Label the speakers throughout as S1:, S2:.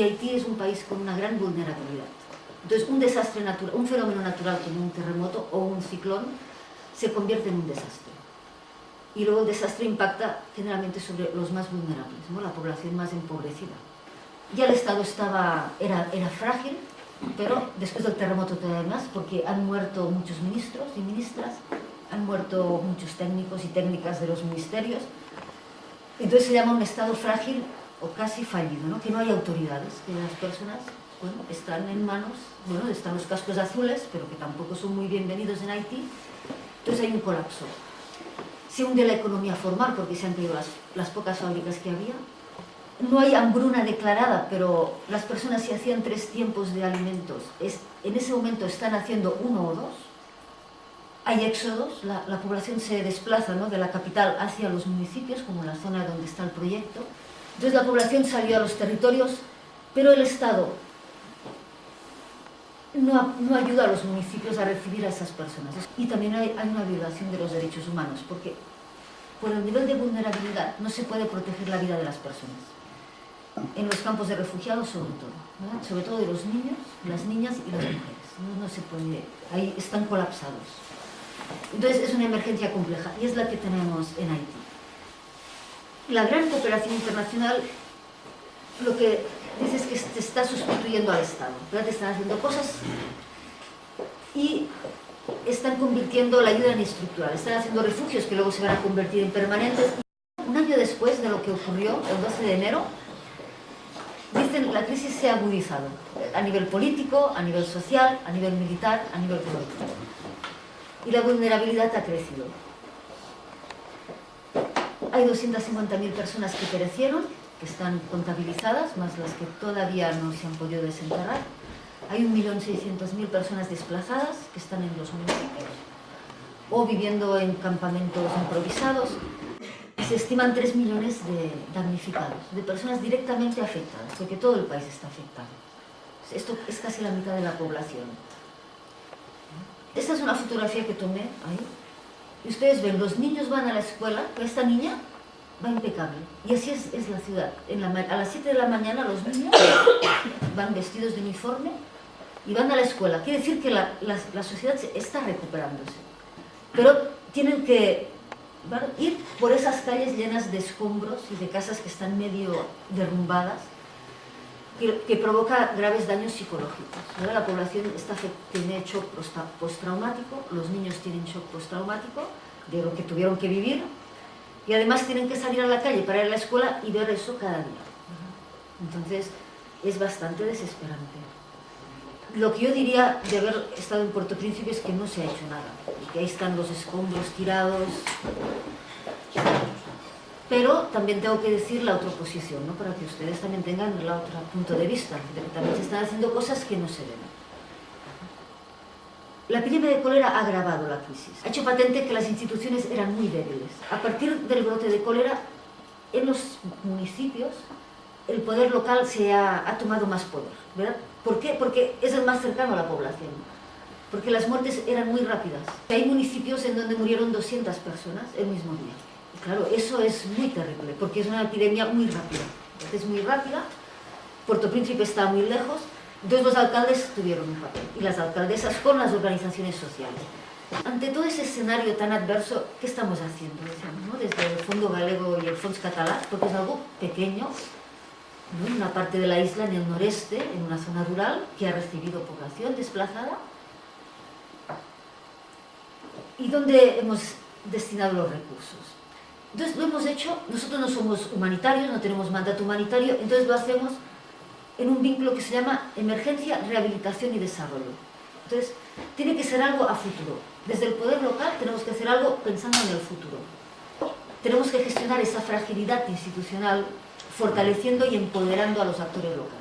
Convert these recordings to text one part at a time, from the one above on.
S1: Haití es un país con una gran vulnerabilidad. Entonces, un desastre natural, un fenómeno natural como un terremoto o un ciclón se convierte en un desastre. Y luego el desastre impacta generalmente sobre los más vulnerables, ¿no? La población más empobrecida. Ya el Estado era frágil, pero después del terremoto todavía más, porque han muerto muchos ministros y ministras, han muerto muchos técnicos y técnicas de los ministerios. Entonces se llama un Estado frágil o casi fallido, ¿no? Que no hay autoridades, que las personas, bueno, están en manos, bueno, están los cascos azules, pero que tampoco son muy bienvenidos en Haití. Entonces hay un colapso. Se hunde la economía formal porque se han caído las pocas fábricas que había. No hay hambruna declarada, pero las personas si hacían 3 tiempos de alimentos, en ese momento están haciendo 1 o 2. Hay éxodos, la población se desplaza, ¿no?, de la capital hacia los municipios, como la zona donde está el proyecto. Entonces la población salió a los territorios, pero el Estado no ayuda a los municipios a recibir a esas personas. Y también hay una violación de los derechos humanos, porque por el nivel de vulnerabilidad no se puede proteger la vida de las personas. En los campos de refugiados sobre todo, ¿verdad? Sobre todo de los niños, las niñas y las mujeres. No se puede, ahí están colapsados. Entonces es una emergencia compleja y es la que tenemos en Haití. La gran cooperación internacional lo que dice es que se está sustituyendo al Estado, ¿verdad? Están haciendo cosas y están convirtiendo la ayuda en estructural, están haciendo refugios que luego se van a convertir en permanentes. Un año después de lo que ocurrió, el 12 de enero, dicen la crisis se ha agudizado a nivel político, a nivel social, a nivel militar, a nivel económico. Y la vulnerabilidad ha crecido. Hay 250.000 personas que perecieron, que están contabilizadas, más las que todavía no se han podido desenterrar. Hay 1.600.000 personas desplazadas que están en los municipios o viviendo en campamentos improvisados. Se estiman 3 millones de damnificados, de personas directamente afectadas, porque todo el país está afectado. Esto es casi la mitad de la población. Esta es una fotografía que tomé ahí. Y ustedes ven, los niños van a la escuela, esta niña va impecable. Y así es la ciudad. A las 7 de la mañana los niños van vestidos de uniforme y van a la escuela. Quiere decir que la sociedad está recuperándose. Pero tienen que ir por esas calles llenas de escombros y de casas que están medio derrumbadas, que provoca graves daños psicológicos. Ahora la población tiene shock postraumático, los niños tienen shock postraumático de lo que tuvieron que vivir y además tienen que salir a la calle para ir a la escuela y ver eso cada día. Entonces es bastante desesperante. Lo que yo diría de haber estado en Puerto Príncipe es que no se ha hecho nada, y que ahí están los escombros tirados. Pero también tengo que decir la otra posición, ¿no?, para que ustedes también tengan el otro punto de vista, de que también se están haciendo cosas que no se ven. La epidemia de cólera ha agravado la crisis, ha hecho patente que las instituciones eran muy débiles. A partir del brote de cólera, en los municipios, el poder local ha tomado más poder, ¿verdad? ¿Por qué? Porque es el más cercano a la población, porque las muertes eran muy rápidas. Hay municipios en donde murieron 200 personas el mismo día. Y claro, eso es muy terrible, porque es una epidemia muy rápida. Es muy rápida, Puerto Príncipe está muy lejos, entonces los alcaldes tuvieron un papel, y las alcaldesas con las organizaciones sociales. Ante todo ese escenario tan adverso, ¿qué estamos haciendo? ¿No? Desde el Fondo Galego y el Fons Català, porque es algo pequeño, ¿no?, en una parte de la isla, en el noreste, en una zona rural, que ha recibido población desplazada, y donde hemos destinado los recursos. Entonces lo hemos hecho, nosotros no somos humanitarios, no tenemos mandato humanitario, entonces lo hacemos en un vínculo que se llama emergencia, rehabilitación y desarrollo. Entonces tiene que ser algo a futuro. Desde el poder local tenemos que hacer algo pensando en el futuro. Tenemos que gestionar esa fragilidad institucional fortaleciendo y empoderando a los actores locales.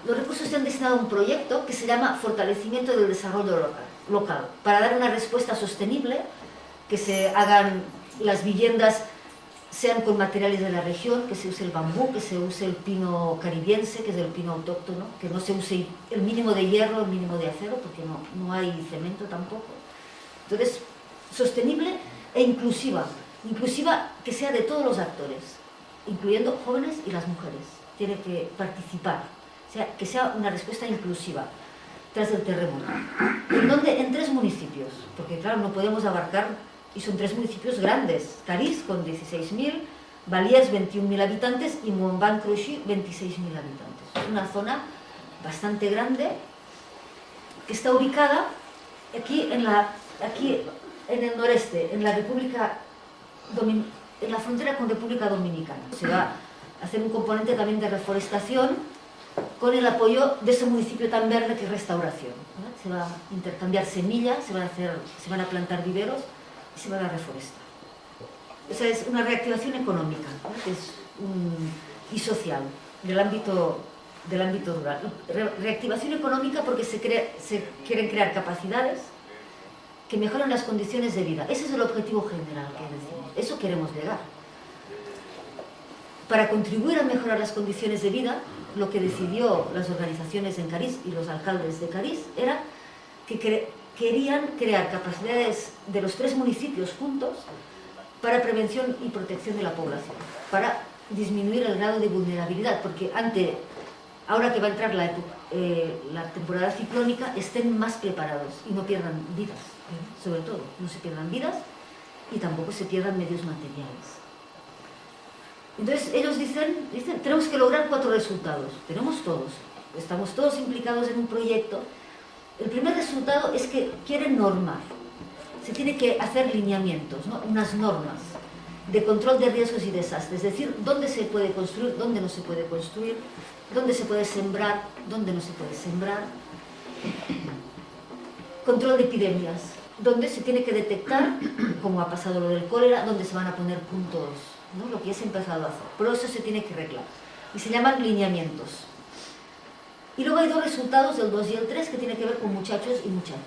S1: Los recursos se han destinado a un proyecto que se llama Fortalecimiento del Desarrollo Local, para dar una respuesta sostenible, que se hagan las viviendas, sean con materiales de la región, que se use el bambú, que se use el pino caribiense, que es el pino autóctono, que no se use el mínimo de hierro, el mínimo de acero, porque no hay cemento tampoco. Entonces, sostenible e inclusiva que sea de todos los actores, incluyendo jóvenes y las mujeres. tiene que participar, o sea, que sea una respuesta inclusiva tras el terremoto. En 3 municipios, porque claro, no podemos abarcar, y son 3 municipios grandes, Cariz con 16.000, Valiers 21.000 habitantes y Montblanc-Cruchy 26.000 habitantes. Es una zona bastante grande que está ubicada aquí en el noreste, en la frontera con República Dominicana. Se va a hacer un componente también de reforestación con el apoyo de ese municipio tan verde que es Restauración, ¿no? Se va a intercambiar semillas, se van a plantar viveros y se van a reforestar. Esa es una reactivación económica, ¿no? Y social del ámbito rural. Reactivación económica porque se quieren crear capacidades que mejoran las condiciones de vida. Ese es el objetivo general que decimos. Eso queremos llegar. Para contribuir a mejorar las condiciones de vida, lo que decidió las organizaciones en Cariz y los alcaldes de Cariz era que querían crear capacidades de los 3 municipios juntos para prevención y protección de la población, para disminuir el grado de vulnerabilidad, porque ahora que va a entrar la temporada ciclónica, estén más preparados y no pierdan vidas, sobre todo, no se pierdan vidas y tampoco se pierdan medios materiales. Entonces ellos dicen, tenemos que lograr 4 resultados, tenemos todos, estamos todos implicados en un proyecto. El primer resultado es que quieren normar, se tiene que hacer lineamientos, ¿no? Unas normas de control de riesgos y desastres, es decir, dónde se puede construir, dónde no se puede construir, dónde se puede sembrar, dónde no se puede sembrar. Control de epidemias, donde se tiene que detectar, como ha pasado lo del cólera, donde se van a poner puntos, ¿no? Lo que ya se ha empezado a hacer. Pero eso se tiene que arreglar. Y se llaman lineamientos. Y luego hay 2 resultados, el 2 y el 3, que tienen que ver con muchachos y muchachas,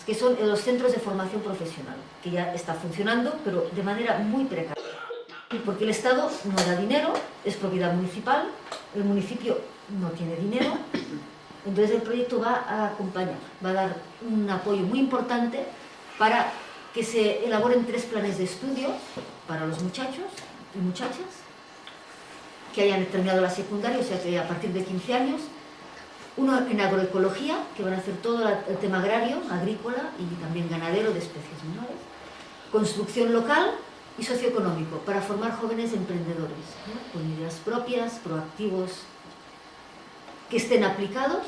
S1: que son los centros de formación profesional, que ya está funcionando, pero de manera muy precaria. Porque el Estado no da dinero, es propiedad municipal, el municipio no tiene dinero, entonces el proyecto va a acompañar, va a dar un apoyo muy importante para que se elaboren 3 planes de estudio para los muchachos y muchachas que hayan terminado la secundaria, o sea que a partir de 15 años, uno en agroecología, que van a hacer todo el tema agrario, agrícola y también ganadero de especies menores, construcción local y socioeconómico, para formar jóvenes emprendedores, ¿no? Con ideas propias, proactivos, que estén aplicados,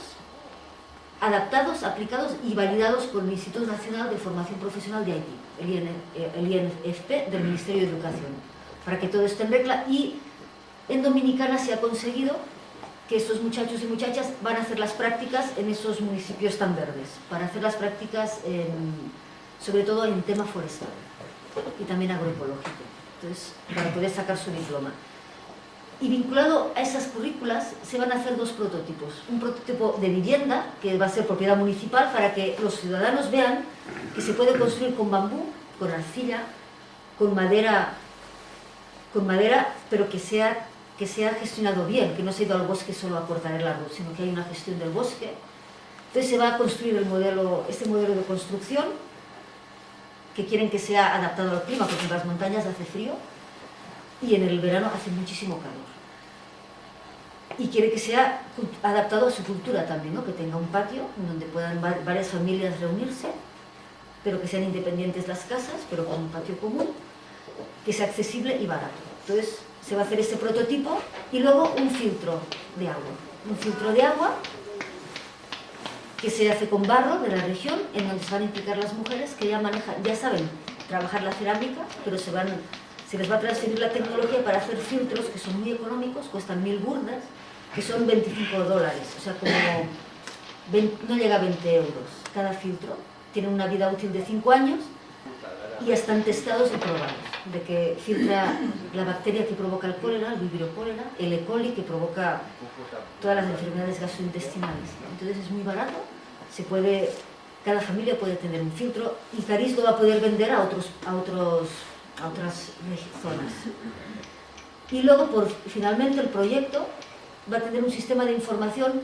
S1: adaptados, aplicados y validados por el Instituto Nacional de Formación Profesional de Haití, el INFP del Ministerio de Educación, para que todo esté en regla. Y en Dominicana se ha conseguido que estos muchachos y muchachas van a hacer las prácticas en esos municipios tan verdes, para hacer las prácticas sobre todo en tema forestal y también agroecológico, entonces, para poder sacar su diploma. Y vinculado a esas currículas se van a hacer 2 prototipos. Un prototipo de vivienda, que va a ser propiedad municipal, para que los ciudadanos vean que se puede construir con bambú, con arcilla, con madera, pero que sea gestionado bien, que no se ha ido al bosque solo a cortar el árbol, sino que hay una gestión del bosque. Entonces se va a construir este modelo de construcción, que quieren que sea adaptado al clima, porque en las montañas hace frío y en el verano hace muchísimo calor. Y quiere que sea adaptado a su cultura también, ¿no? Que tenga un patio donde puedan varias familias reunirse, pero que sean independientes las casas, pero con un patio común, que sea accesible y barato. Entonces se va a hacer este prototipo y luego un filtro de agua. Un filtro de agua que se hace con barro de la región, en donde se van a implicar las mujeres que ya saben trabajar la cerámica, pero se les va a transferir la tecnología para hacer filtros que son muy económicos, cuestan 1000 burdas, que son $25, o sea, no llega a 20 euros cada filtro. Tiene una vida útil de 5 años y ya están testados y probados, de que filtra la bacteria que provoca el cólera, el vibrio cólera, el E. coli que provoca todas las enfermedades gastrointestinales. Entonces es muy barato, cada familia puede tener un filtro y Cariz lo va a poder vender a otras zonas. Y luego, finalmente, el proyecto va a tener un sistema de información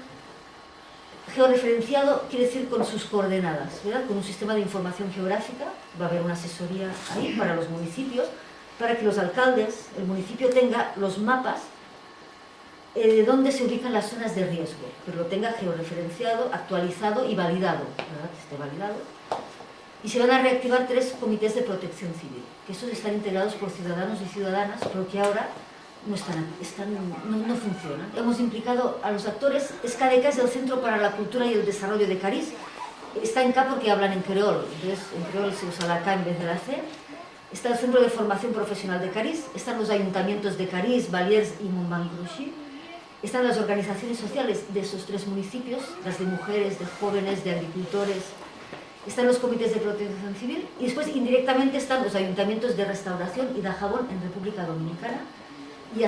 S1: georreferenciado, quiere decir con sus coordenadas, ¿verdad? Con un sistema de información geográfica, va a haber una asesoría ahí para los municipios, para que los alcaldes, el municipio tenga los mapas dónde se ubican las zonas de riesgo, pero lo tenga georreferenciado, actualizado y validado, ¿verdad? Que esté validado. Y se van a reactivar 3 comités de protección civil, que estos están integrados por ciudadanos y ciudadanas, pero que ahora no funcionan. Hemos implicado a los actores. SKDK es el Centro para la Cultura y el Desarrollo de Cariz. Está en K porque hablan en creol, entonces en creol se usa la K en vez de la C. Está el Centro de Formación Profesional de Cariz, están los ayuntamientos de Cariz, Valiers y Montblanc-Grouchy. Están las organizaciones sociales de esos 3 municipios, las de mujeres, de jóvenes, de agricultores. Están los comités de protección civil y después indirectamente están los ayuntamientos de Restauración y Dajabón en República Dominicana y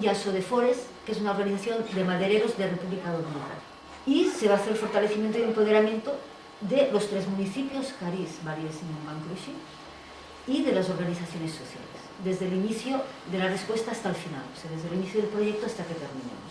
S1: Asodefores, que es una organización de madereros de República Dominicana. Y se va a hacer el fortalecimiento y empoderamiento de los 3 municipios, Cariz, Valiers y Montblanc-Grouchy, y de las organizaciones sociales, desde el inicio de la respuesta hasta el final, o sea, desde el inicio del proyecto hasta que terminemos.